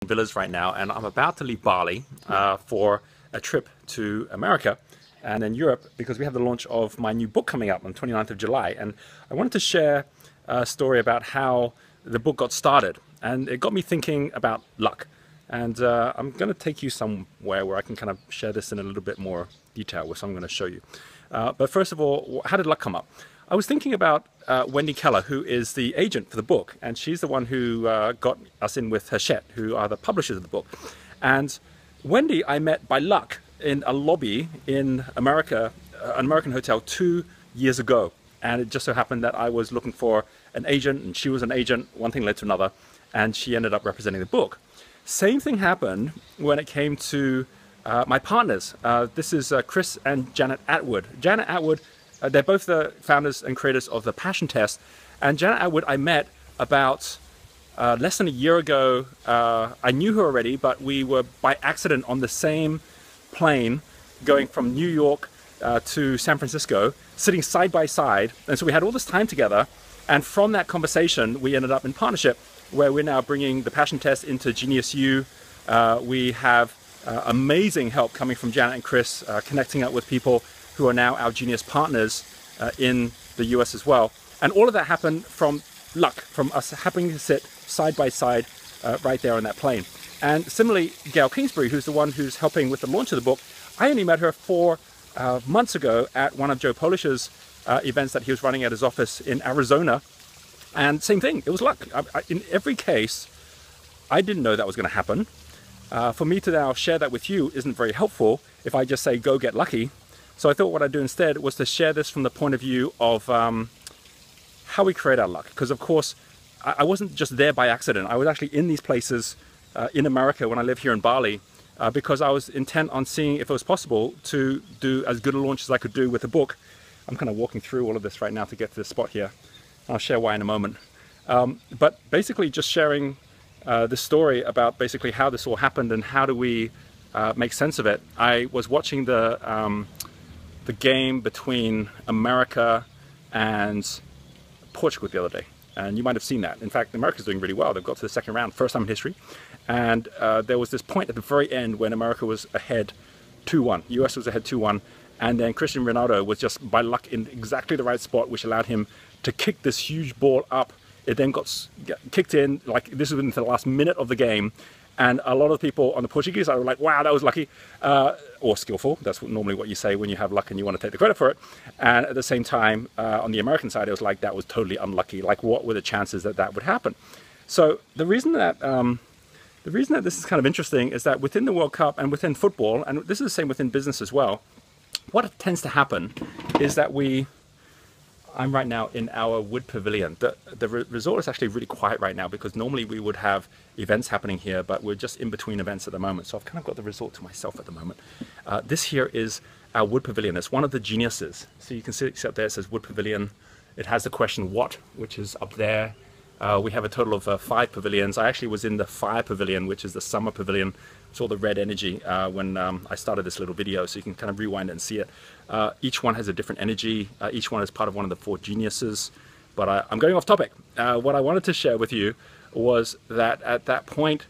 Villas right now, and I'm about to leave Bali for a trip to America and then Europe, because we have the launch of my new book coming up on 29th of July. And I wanted to share a story about how the book got started, and it got me thinking about luck. And I'm going to take you somewhere where I can kind of share this in a little bit more detail, which I'm going to show you. But first of all, how did luck come up? I was thinking about Wendy Keller, who is the agent for the book, and she's the one who got us in with Hachette, who are the publishers of the book. And Wendy I met by luck in a lobby in America, an American hotel 2 years ago. And it just so happened that I was looking for an agent, and she was an agent. One thing led to another, and she ended up representing the book. Same thing happened when it came to my partners. This is Chris and Janet Attwood. Janet Attwood, they're both the founders and creators of The Passion Test. And Janet Attwood I met about less than a year ago. I knew her already, but we were by accident on the same plane going from New York to San Francisco, sitting side by side. And so we had all this time together. And from that conversation, we ended up in partnership, where we're now bringing The Passion Test into Genius U. We have amazing help coming from Janet and Chris, connecting up with people who are now our Genius partners in the US as well. And all of that happened from luck, from us happening to sit side by side right there on that plane. And similarly, Gail Kingsbury, who's the one who's helping with the launch of the book, I only met her 4 months ago at one of Joe Polish's events that he was running at his office in Arizona. And same thing, it was luck. In every case, I didn't know that was going to happen. For me to now share that with you isn't very helpful if I just say, go get lucky. So I thought what I'd do instead was to share this from the point of view of how we create our luck. Because of course, I wasn't just there by accident. I was actually in these places in America when I live here in Bali, because I was intent on seeing if it was possible to do as good a launch as I could do with the book. I'm kind of walking through all of this right now to get to this spot here. I'll share why in a moment. But basically just sharing the story about basically how this all happened and how do we make sense of it. I was watching the game between America and Portugal the other day, and you might have seen that. In fact, America's doing really well. They've got to the second round, first time in history. And there was this point at the very end when America was ahead 2-1. US was ahead 2-1. And then Cristiano Ronaldo was just by luck in exactly the right spot, which allowed him to kick this huge ball up. It then got kicked in, like this was into the last minute of the game. And a lot of people on the Portuguese side were like, wow, that was lucky, or skillful. That's normally what you say when you have luck and you want to take the credit for it. And at the same time, on the American side, it was like, that was totally unlucky. Like, what were the chances that that would happen? So the reason that this is kind of interesting is that within the World Cup and within football, and this is the same within business as well, what tends to happen is that I'm right now in our wood pavilion. The resort is actually really quiet right now because normally we would have events happening here, but we're just in between events at the moment. So I've kind of got the resort to myself at the moment. This here is our wood pavilion. It's one of the geniuses. So you can see up there, it says wood pavilion. It has the question what, which is up there. We have a total of 5 pavilions. I actually was in the fire pavilion, which is the summer pavilion. It's all the red energy when I started this little video, so you can kind of rewind it and see it. Each one has a different energy. Each one is part of one of the 4 geniuses. But I'm going off topic. What I wanted to share with you was that at that point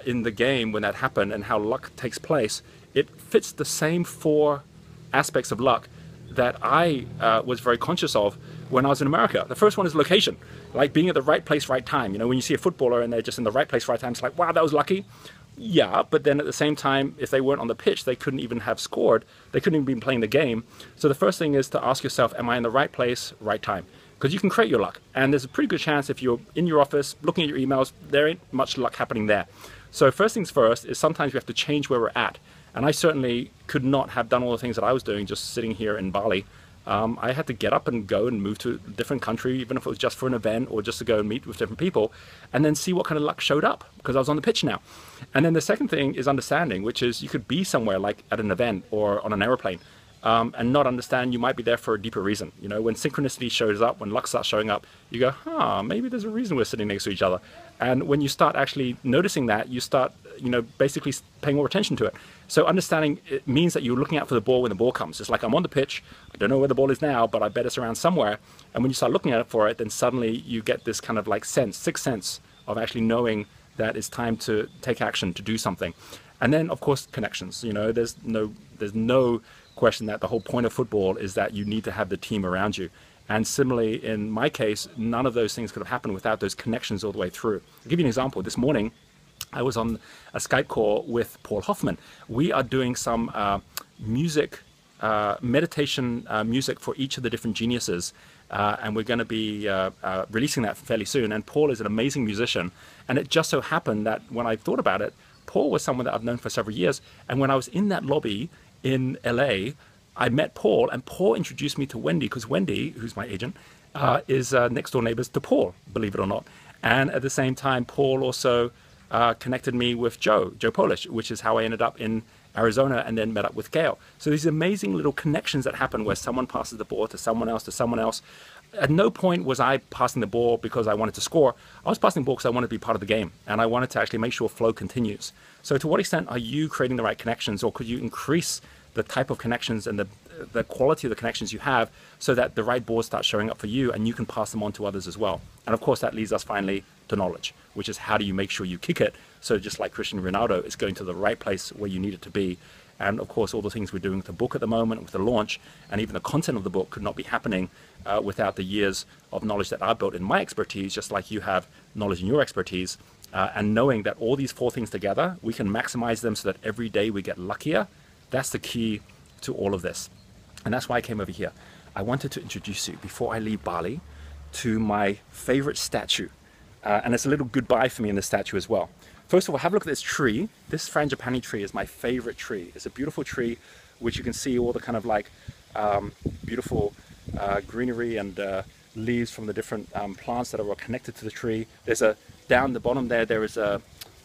in the game when that happened and how luck takes place, it fits the same 4 aspects of luck that I was very conscious of when I was in America. The first one is location, like being at the right place, right time. You know, when you see a footballer and they're just in the right place, right time, it's like, wow, that was lucky. Yeah, but then at the same time, if they weren't on the pitch, they couldn't even have scored. They couldn't even be playing the game. So the first thing is to ask yourself, am I in the right place, right time? Because you can create your luck. And there's a pretty good chance if you're in your office, looking at your emails, there ain't much luck happening there. So first things first is sometimes we have to change where we're at. And I certainly could not have done all the things that I was doing just sitting here in Bali. I had to get up and go and move to a different country, even if it was just for an event or just to go and meet with different people, and then see what kind of luck showed up, because I was on the pitch now. And then the second thing is understanding, which is you could be somewhere like at an event or on an airplane and not understand you might be there for a deeper reason. You know, when synchronicity shows up, when luck starts showing up, you go, maybe there's a reason we're sitting next to each other. And when you start actually noticing that, you start, you know, basically paying more attention to it. So understanding it means that you're looking out for the ball when the ball comes. It's like, I'm on the pitch, I don't know where the ball is now, but I bet it's around somewhere. And when you start looking at it for it, then suddenly you get this kind of like sense, sixth sense of actually knowing that it's time to take action, to do something. And then, of course, connections. You know, there's no question that the whole point of football is that you need to have the team around you. And similarly, in my case, none of those things could have happened without those connections all the way through. I'll give you an example. This morning, I was on a Skype call with Paul Hoffman. We are doing some meditation music for each of the different geniuses. And we're going to be releasing that fairly soon. And Paul is an amazing musician. And it just so happened that when I thought about it, Paul was someone that I've known for several years. And when I was in that lobby in LA, I met Paul, and Paul introduced me to Wendy, because Wendy, who's my agent, is next door neighbors to Paul, believe it or not. And at the same time, Paul also connected me with Joe Polish, which is how I ended up in Arizona and then met up with Gail. So these amazing little connections that happen where someone passes the ball to someone else, to someone else. At no point was I passing the ball because I wanted to score. I was passing the ball because I wanted to be part of the game, and I wanted to actually make sure flow continues. So to what extent are you creating the right connections, or could you increase the type of connections and the quality of the connections you have so that the right balls start showing up for you and you can pass them on to others as well? And of course, that leads us finally to knowledge, which is how do you make sure you kick it so just like Cristiano Ronaldo, it's going to the right place where you need it to be. And of course, all the things we're doing with the book at the moment, with the launch, and even the content of the book could not be happening without the years of knowledge that I've built in my expertise, just like you have knowledge in your expertise. And knowing that all these four things together, we can maximize them so that every day we get luckier. That's the key to all of this. And that's why I came over here. I wanted to introduce you, before I leave Bali, to my favorite statue. And it's a little goodbye for me in the statue as well. First of all, have a look at this tree. This frangipani tree is my favorite tree. It's a beautiful tree, which you can see all the kind of like beautiful greenery and leaves from the different plants that are connected to the tree. There's down the bottom there is a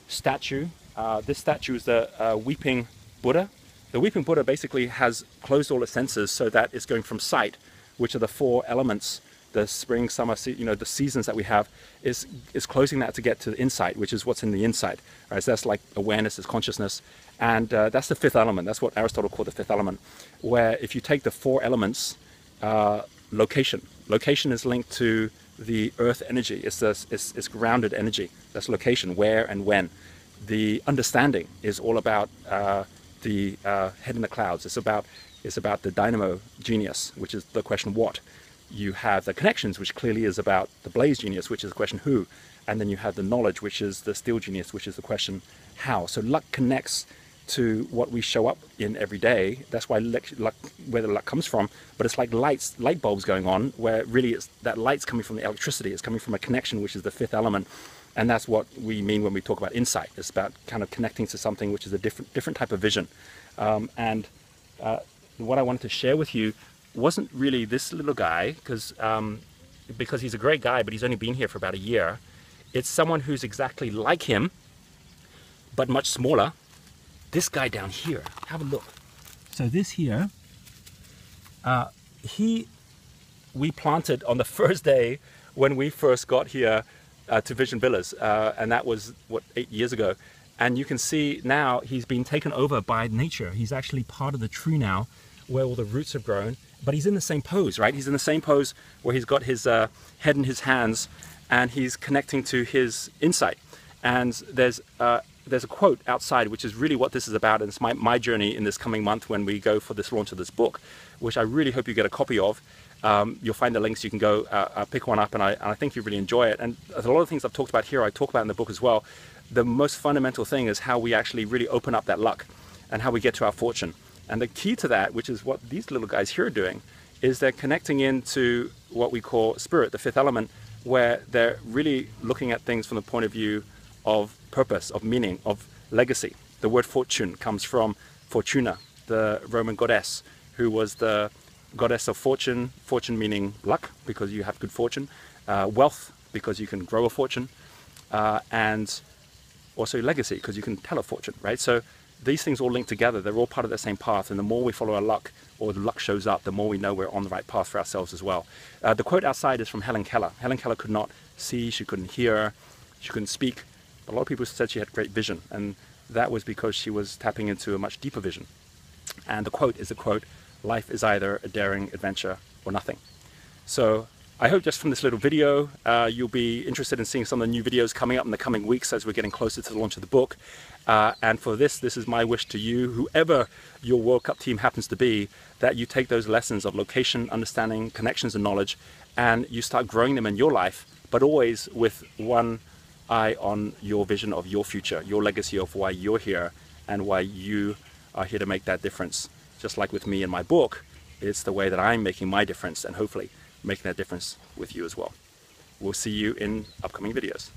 statue. This statue is the Weeping Buddha. The Weeping Buddha basically has closed all its senses so that it's going from sight, which are the four elements, the spring, summer, the seasons that we have, is closing that to get to the insight, which is what's in the inside. Right? So that's like awareness, is consciousness. And that's the fifth element. That's what Aristotle called the fifth element, where if you take the four elements, location. Location is linked to the earth energy. It's grounded energy. That's location, where and when. The understanding is all about the head in the clouds. It's about the dynamo genius, which is the question what. You have the connections, which clearly is about the blaze genius, which is the question who. And then you have the knowledge, which is the steel genius, which is the question how. So luck connects to what we show up in every day. That's why luck, where the luck comes from. But it's like light bulbs going on, where really that light's coming from the electricity. It's coming from a connection, which is the fifth element. And that's what we mean when we talk about insight. It's about kind of connecting to something which is a different type of vision. And what I wanted to share with you wasn't really this little guy, because he's a great guy, but he's only been here for about a year. It's someone who's exactly like him, but much smaller. This guy down here, have a look. So this here, we planted on the first day when we first got here to Vision Villas, and that was, 8 years ago. And you can see now he's been taken over by nature. He's actually part of the tree now, where all the roots have grown. But he's in the same pose, right? He's in the same pose where he's got his head in his hands, and he's connecting to his insight. And there's a quote outside, which is really what this is about. And it's my journey in this coming month when we go for this launch of this book, which I really hope you get a copy of. You'll find the links. You can go pick one up, and I think you really enjoy it. And a lot of things I've talked about here, I talk about in the book as well. The most fundamental thing is how we actually really open up that luck and how we get to our fortune. And the key to that, which is what these little guys here are doing, is they're connecting into what we call spirit, the fifth element, where they're really looking at things from the point of view of purpose, of meaning, of legacy. The word fortune comes from Fortuna, the Roman goddess, who was the goddess of fortune, fortune meaning luck, because you have good fortune, wealth, because you can grow a fortune, and also legacy, because you can tell a fortune, right? So these things all link together. They're all part of the same path. And the more we follow our luck, or the luck shows up, the more we know we're on the right path for ourselves as well. The quote outside is from Helen Keller. Helen Keller could not see, she couldn't hear, she couldn't speak. But a lot of people said she had great vision. And that was because she was tapping into a much deeper vision. And the quote is the quote, life is either a daring adventure or nothing. So I hope just from this little video, you'll be interested in seeing some of the new videos coming up in the coming weeks as we're getting closer to the launch of the book. And for this is my wish to you, whoever your World Cup team happens to be, that you take those lessons of location, understanding, connections and knowledge, and you start growing them in your life, but always with one eye on your vision of your future, your legacy of why you're here and why you are here to make that difference. Just like with me in my book, it's the way that I'm making my difference and hopefully making that difference with you as well. We'll see you in upcoming videos.